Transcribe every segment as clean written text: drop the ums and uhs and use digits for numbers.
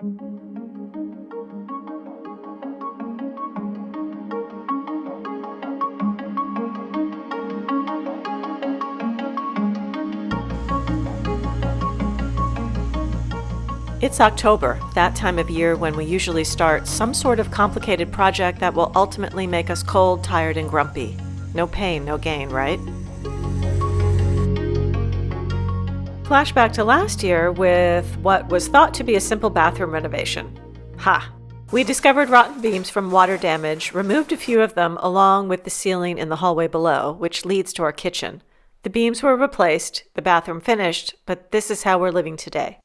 It's October, that time of year when we usually start some sort of complicated project that will ultimately make us cold, tired, and grumpy. No pain, no gain, right? Flashback to last year with what was thought to be a simple bathroom renovation. Ha! We discovered rotten beams from water damage, removed a few of them along with the ceiling in the hallway below, which leads to our kitchen. The beams were replaced, the bathroom finished, but this is how we're living today.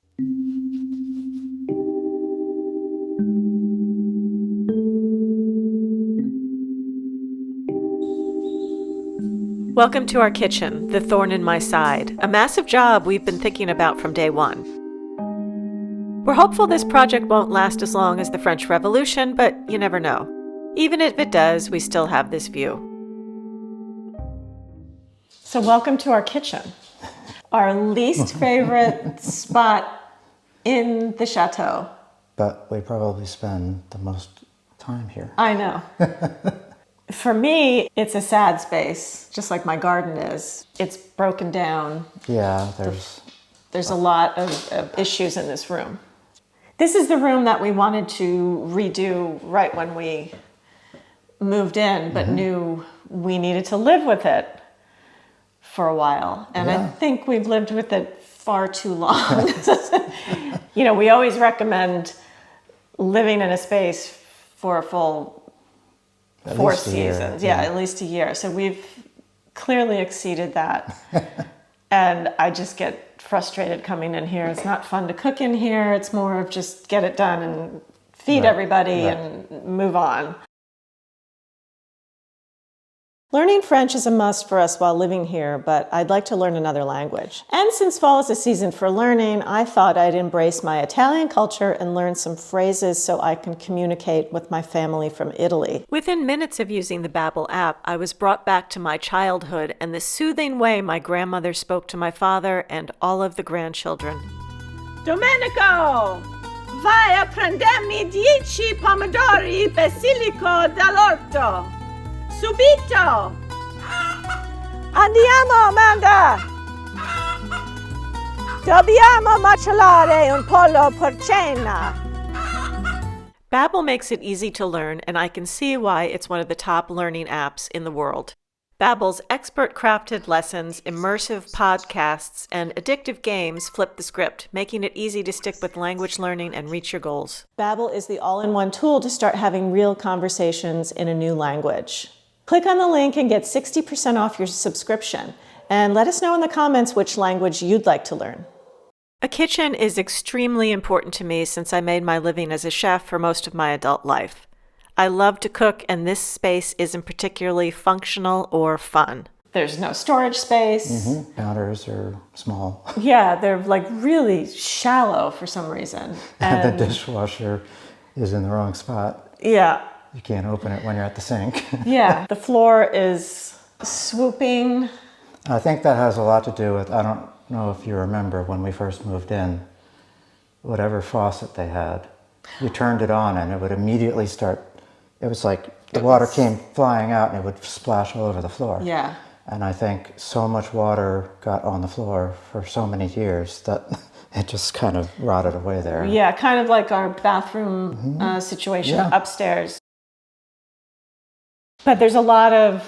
Welcome to our kitchen, the thorn in my side, a massive job we've been thinking about from day one. We're hopeful this project won't last as long as the French Revolution, but you never know. Even if it does, we still have this view. So welcome to our kitchen, our least favorite spot in the Chateau. But we probably spend the most time here. I know. For me, it's a sad space, just like my garden is. It's broken down. Yeah, There's a lot of issues in this room. This is the room that we wanted to redo right when we moved in, but knew we needed to live with it for a while. And I think we've lived with it far too long. You know, we always recommend living in a space for a full 4 seasons. Yeah, at least a year. So we've clearly exceeded that. And I just get frustrated coming in here. It's not fun to cook in here. It's more of just get it done and feed everybody and move on. Learning French is a must for us while living here, but I'd like to learn another language. And since fall is a season for learning, I thought I'd embrace my Italian culture and learn some phrases so I can communicate with my family from Italy. Within minutes of using the Babbel app, I was brought back to my childhood and the soothing way my grandmother spoke to my father and all of the grandchildren. Domenico, vai a prendermi 10 pomodori basilico dall'orto. Subito! Andiamo, Amanda! Dobbiamo macellare un pollo per cena. Babbel makes it easy to learn, and I can see why it's one of the top learning apps in the world. Babbel's expert-crafted lessons, immersive podcasts, and addictive games flip the script, making it easy to stick with language learning and reach your goals. Babbel is the all-in-one tool to start having real conversations in a new language. Click on the link and get 60% off your subscription. And let us know in the comments which language you'd like to learn. A kitchen is extremely important to me since I made my living as a chef for most of my adult life. I love to cook, and this space isn't particularly functional or fun. There's no storage space. Counters are small. Yeah, they're like really shallow for some reason. And the dishwasher is in the wrong spot. Yeah. You can't open it when you're at the sink. Yeah, the floor is swooping. I think that has a lot to do with, I don't know if you remember when we first moved in, whatever faucet they had, you turned it on and it would immediately start, it was like the water came flying out and it would splash all over the floor. Yeah. And I think so much water got on the floor for so many years that it just kind of rotted away there. Yeah, kind of like our bathroom situation upstairs. But there's a lot of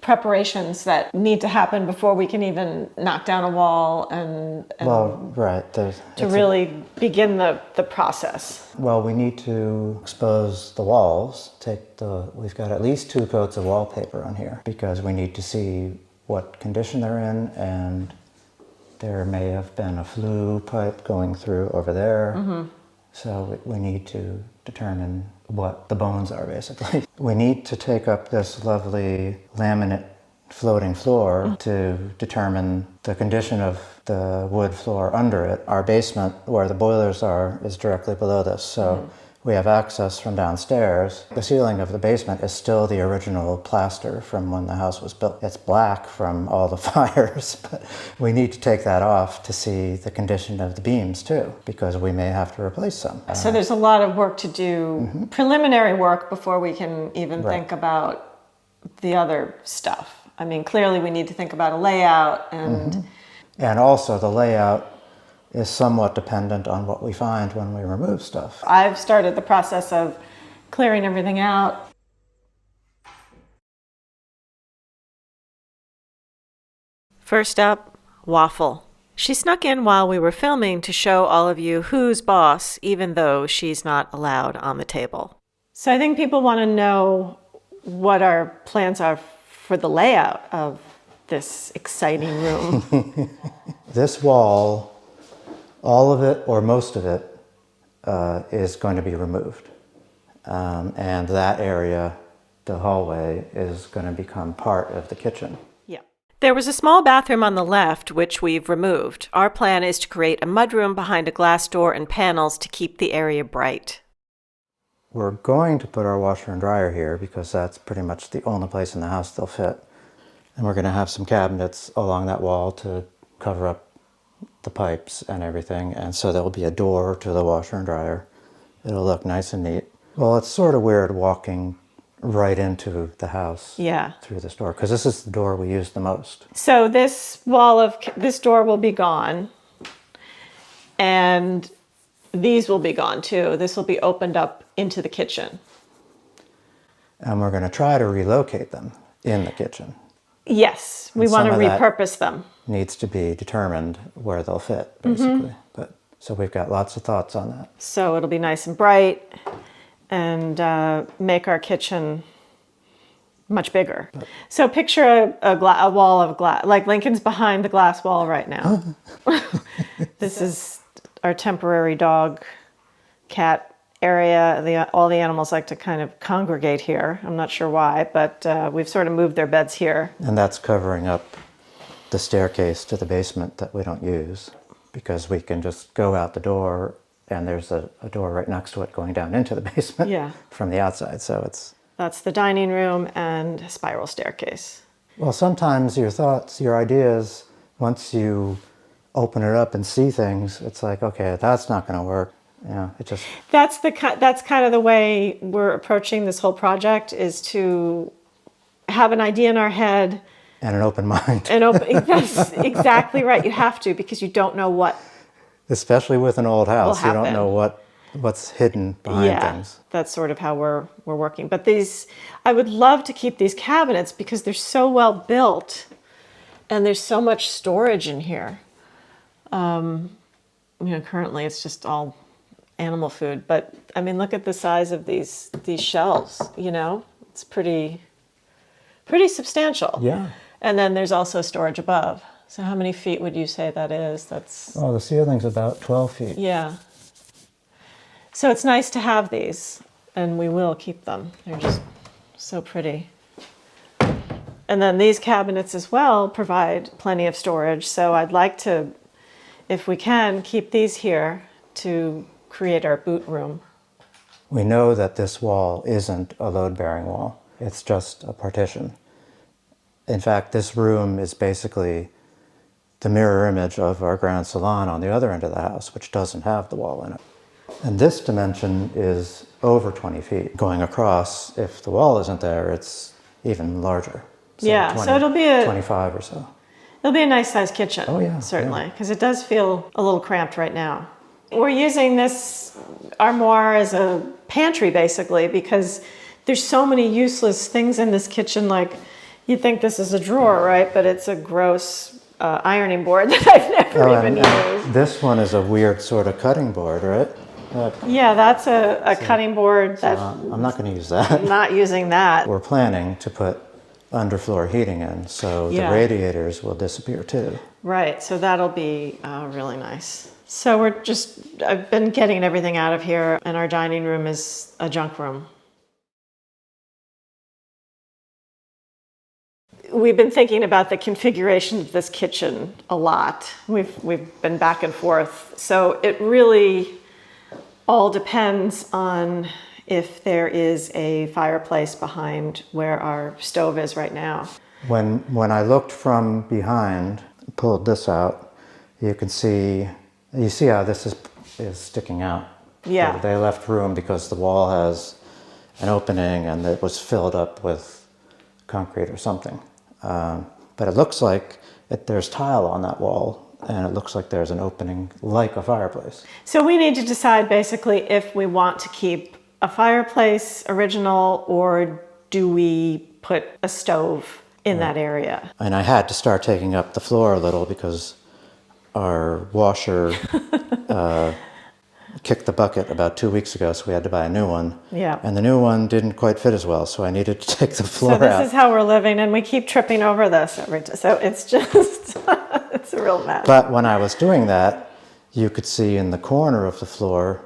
preparations that need to happen before we can even knock down a wall and to really begin the process. Well, we need to expose the walls. We've got at least 2 coats of wallpaper on here because we need to see what condition they're in, and there may have been a flue pipe going through over there. So we need to determine what the bones are, basically. We need to take up this lovely laminate floating floor to determine the condition of the wood floor under it. Our basement, where the boilers are, is directly below this. So we have access from downstairs. The ceiling of the basement is still the original plaster from when the house was built. It's black from all the fires, but we need to take that off to see the condition of the beams too, because we may have to replace some. So there's a lot of work to do, preliminary work, before we can even Right. think about the other stuff. I mean, clearly we need to think about a layout and... And also the layout is somewhat dependent on what we find when we remove stuff. I've started the process of clearing everything out. First up, Waffle. She snuck in while we were filming to show all of you who's boss, even though she's not allowed on the table. So I think people want to know what our plans are for the layout of this exciting room. This wall, all of it or most of it, is going to be removed. And that area, the hallway, is going to become part of the kitchen. Yeah. There was a small bathroom on the left, which we've removed. Our plan is to create a mudroom behind a glass door and panels to keep the area bright. We're going to put our washer and dryer here because that's pretty much the only place in the house they'll fit. And we're going to have some cabinets along that wall to cover up the pipes and everything. And so there'll be a door to the washer and dryer. It'll look nice and neat. Well, it's sort of weird walking right into the house through this door, because this is the door we use the most. So this door will be gone, and these will be gone too. This will be opened up into the kitchen. And we're going to try to relocate them in the kitchen. Yes, we want to repurpose them. Needs to be determined where they'll fit, basically. But so we've got lots of thoughts on that. So it'll be nice and bright and make our kitchen much bigger. So picture a wall of glass, like Lincoln's behind the glass wall right now. This is our temporary dog, cat area. All the animals like to kind of congregate here. I'm not sure why, but we've sort of moved their beds here. And that's covering up the staircase to the basement that we don't use, because we can just go out the door and there's a door right next to it going down into the basement from the outside. So that's the dining room and spiral staircase. Well, sometimes your thoughts, your ideas, once you open it up and see things, it's like, okay, that's not going to work. Yeah, it just... That's kind of the way we're approaching this whole project, is to have an idea in our head. And an open mind. That's exactly right. You have to, because you don't know what... Especially with an old house, you don't know what's hidden behind things. That's sort of how we're working. But I would love to keep these cabinets because they're so well built and there's so much storage in here. Currently it's just all animal food, but I mean, look at the size of these shelves, it's pretty substantial. Yeah. And then there's also storage above. So how many feet would you say that is? Oh, the ceiling's about 12 feet. Yeah. So it's nice to have these, and we will keep them. They're just so pretty. And then these cabinets as well provide plenty of storage. So I'd like to, if we can, keep these here to create our boot room. We know that this wall isn't a load-bearing wall. It's just a partition. In fact, this room is basically the mirror image of our grand salon on the other end of the house, which doesn't have the wall in it. And this dimension is over 20 feet. Going across, if the wall isn't there, it's even larger. So so it'll be 25 or so. It'll be a nice sized kitchen. Oh yeah. Certainly, because it does feel a little cramped right now. We're using this armoire as a pantry, basically, because there's so many useless things in this kitchen. Like, you'd think this is a drawer, right? But it's a gross ironing board that I've never even used. This one is a weird sort of cutting board, right? Yeah, that's a cutting board. I'm not going to use that. I'm not using that. We're planning to put underfloor heating in, so the radiators will disappear too. Right, so that'll be really nice. So I've been getting everything out of here, and our dining room is a junk room. We've been thinking about the configuration of this kitchen a lot. We've been back and forth. So it really all depends on if there is a fireplace behind where our stove is right now. When I looked from behind, pulled this out, you see how this is sticking out. Yeah. They left room because the wall has an opening and it was filled up with concrete or something. But it looks like there's tile on that wall, and it looks like there's an opening like a fireplace. So we need to decide basically if we want to keep a fireplace original, or do we put a stove in that area? And I had to start taking up the floor a little because our washer kicked the bucket about 2 weeks ago, so we had to buy a new one. Yeah. And the new one didn't quite fit as well, so I needed to take the floor out. So this is how we're living, and we keep tripping over this every time. So it's just, it's a real mess. But when I was doing that, you could see in the corner of the floor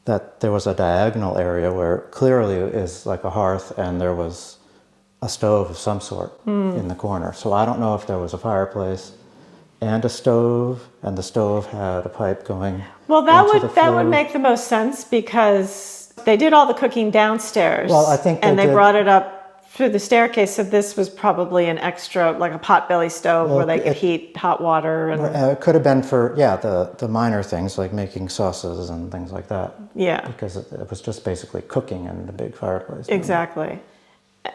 that there was a diagonal area where clearly is like a hearth, and there was a stove of some sort in the corner. So I don't know if there was a fireplace and a stove, and the stove had a pipe going. Well, into the that floor. would make the most sense, because they did all the cooking downstairs. Well, I think and they they did- brought it up through the staircase. So this was probably an extra, like a potbelly stove where they could heat hot water. And It could have been for, the minor things like making sauces and things like that. yeah, Because it was just basically cooking in the big fireplace. exactly.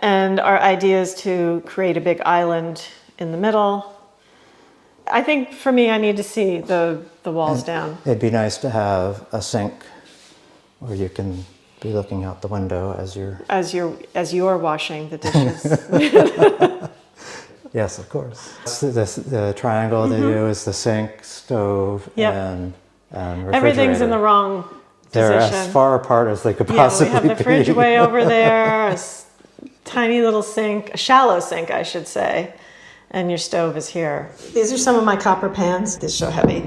And our idea is to create a big island in the middle. I think for me, I need to see the walls down. It'd be nice to have a sink where you can be looking out the window as you're washing the dishes. Yes, of course. The triangle they do is the sink, stove, Yep. and refrigerator. Everything's in the wrong They're position. as far apart as they could Yeah, possibly we have the be. fridge way over there, tiny little sink, a shallow sink, I should say, and your stove is here. These are some of my copper pans. These are so heavy.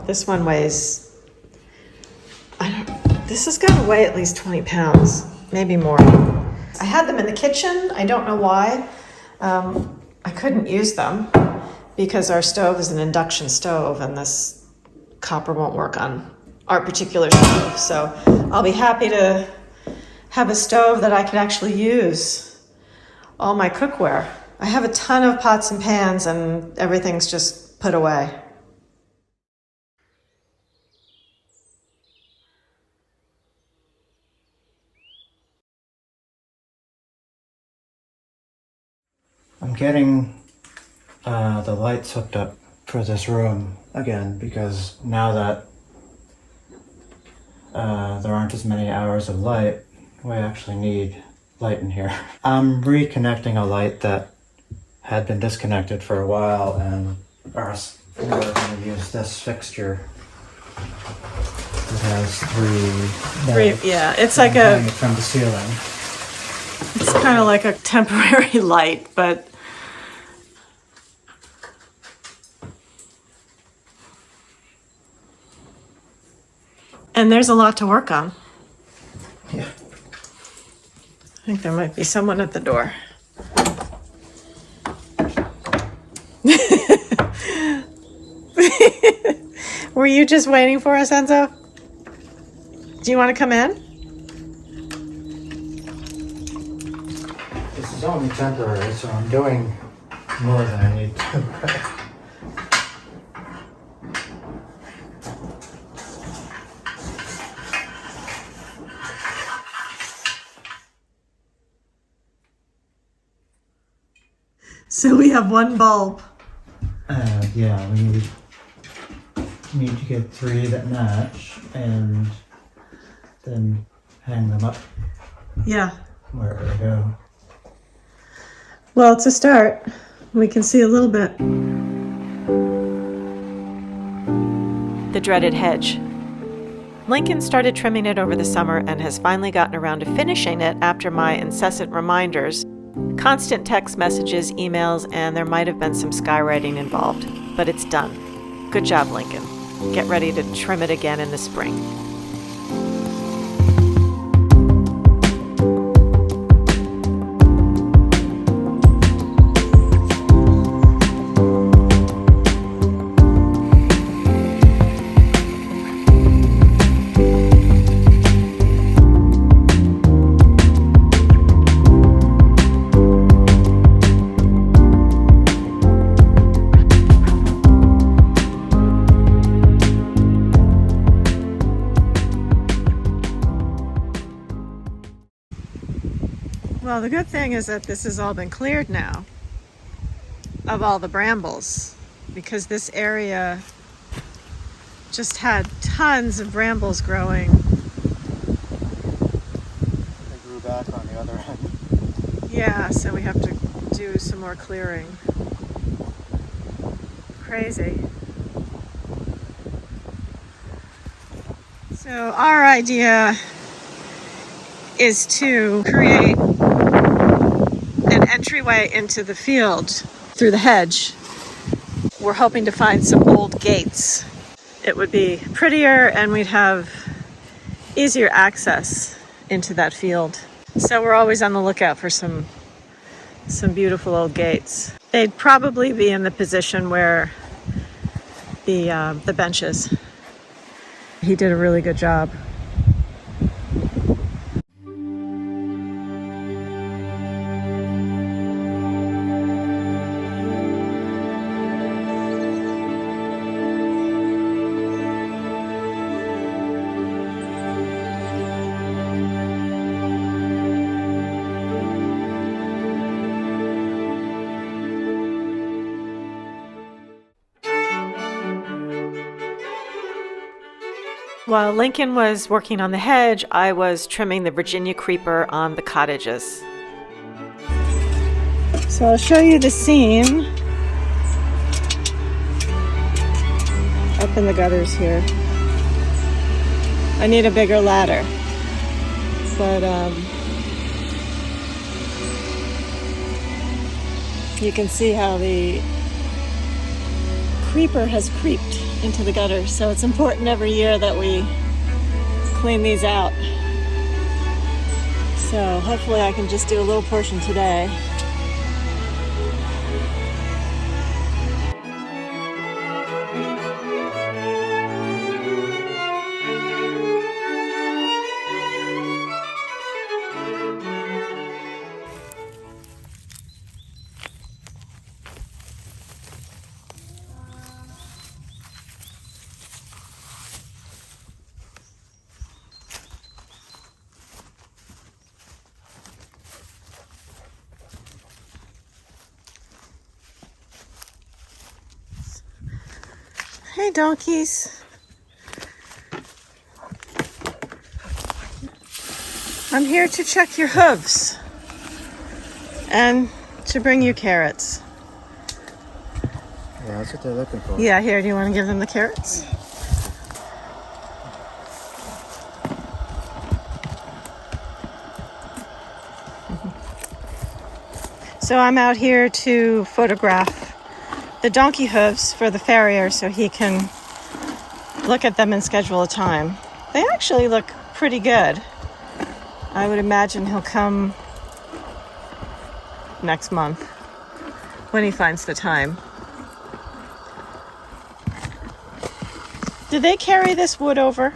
This one weighs, this has got to weigh at least 20 pounds, maybe more. I had them in the kitchen. I don't know why. I couldn't use them because our stove is an induction stove, and this copper won't work on our particular stove. So I'll be happy to have a stove that I could actually use all my cookware. I have a ton of pots and pans, and everything's just put away. I'm getting the lights hooked up for this room again because now that there aren't as many hours of light, we actually need light in here. I'm reconnecting a light that had been disconnected for a while, and we're going to use this fixture. It has three bulbs Yeah, it's that like hang from the ceiling. it's kind of like a temporary light, but and there's a lot to work on. Yeah. I think there might be someone at the door. Were you just waiting for us, Enzo? Do you want to come in? This is only temporary, so I'm doing more than I need to. So we have one bulb. Yeah, we need to get three that match and then hang them up Yeah. wherever they go. Well, it's a start. We can see a little bit. The dreaded hedge. Lincoln started trimming it over the summer and has finally gotten around to finishing it after my incessant reminders, constant text messages, emails, and there might have been some skywriting involved. But it's done. Good job, Lincoln. Get ready to trim it again in the spring. Well, the good thing is that this has all been cleared now of all the brambles, because this area just had tons of brambles growing. They grew back on the other end. Yeah, so we have to do some more clearing. Crazy. So our idea is to create an entryway into the field through the hedge. We're hoping to find some old gates. It would be prettier and we'd have easier access into that field. So we're always on the lookout for some beautiful old gates. They'd probably be in the position where the bench is. He did a really good job. While Lincoln was working on the hedge, I was trimming the Virginia creeper on the cottages. So I'll show you the scene up in the gutters here. I need a bigger ladder, but you can see how the creeper has creeped into the gutter, so it's important every year that we clean these out. So hopefully I can just do a little portion today. Hey, donkeys. I'm here to check your hooves and to bring you carrots. Yeah, that's what they're looking for. Yeah, here, do you want to give them the carrots? So I'm out here to photograph the donkey hooves for the farrier so he can look at them and schedule a time. They actually look pretty good. I would imagine he'll come next month when he finds the time. Did they carry this wood over?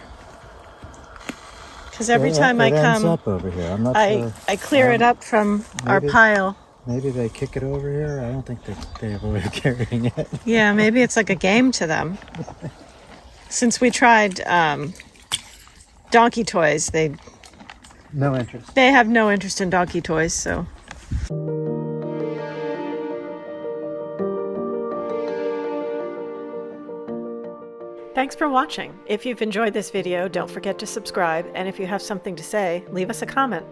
Because every time I it ends come, up over here. I'm not sure. I clear it up from our maybe- pile. Maybe they kick it over here. I don't think they avoid carrying it. Yeah, maybe it's like a game to them. Since we tried donkey toys, they No interest. have no interest in donkey toys, so. Thanks for watching. If you've enjoyed this video, don't forget to subscribe, and if you have something to say, leave us a comment.